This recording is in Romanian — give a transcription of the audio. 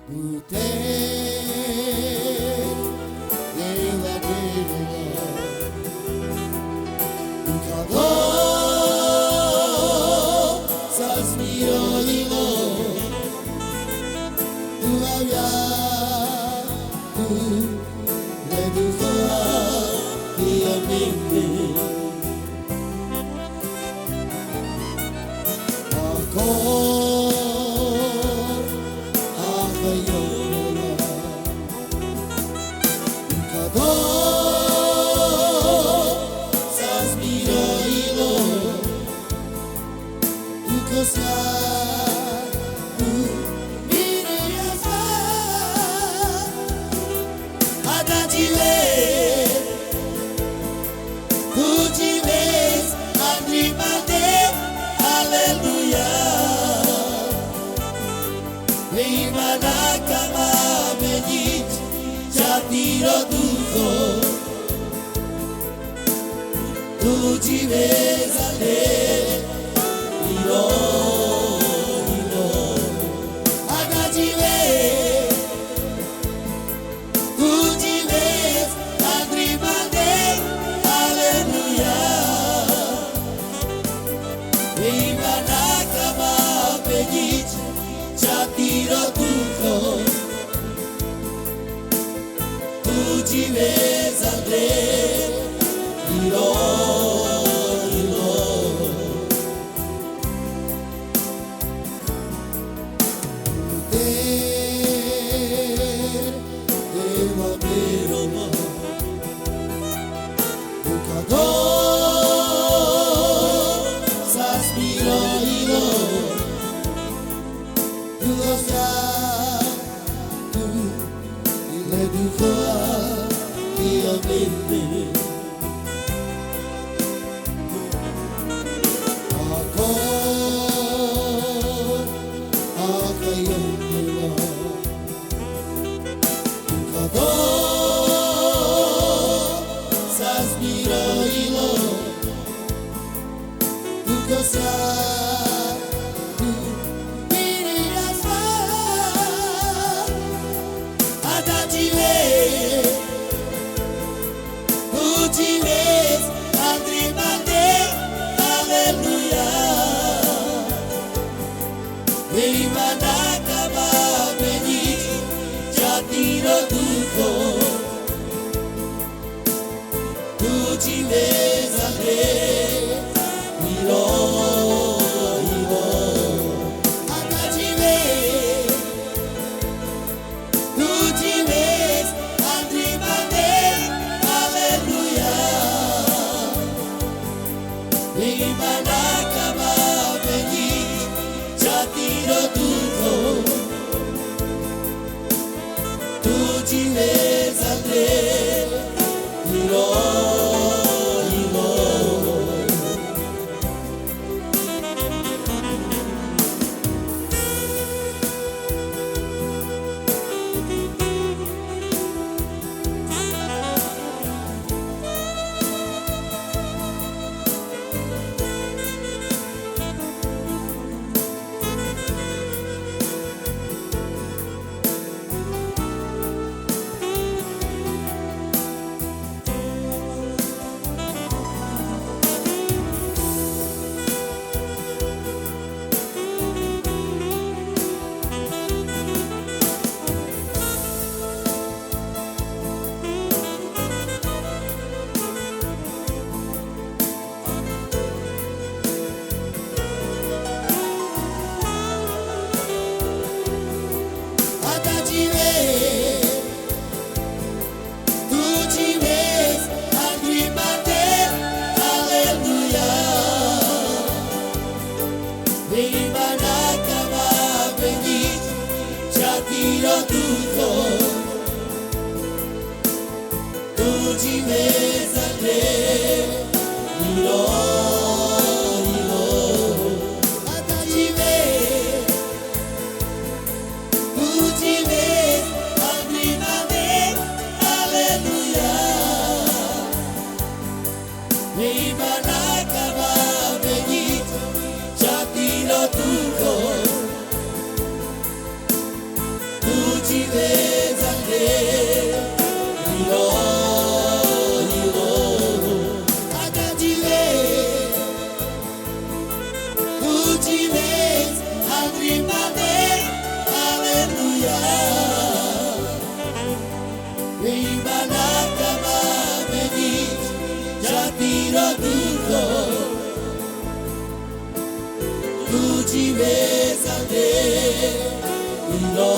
Putere della verità, un cadeau s'aspirolino, tu avrai, tu le duforai piamente, tu ci vedi a te, io, agati ve, tu ci vedi andri mande, alleluia, prima da cama pedit, già tiro tutto, tu ci vedi a te, io. Ci vedi a te, io, agati ve, tu ci vedi andri mande, alleluia, prima da cama vedi, già tiro tutto, tu ci vedi a te, io. tutimezane ino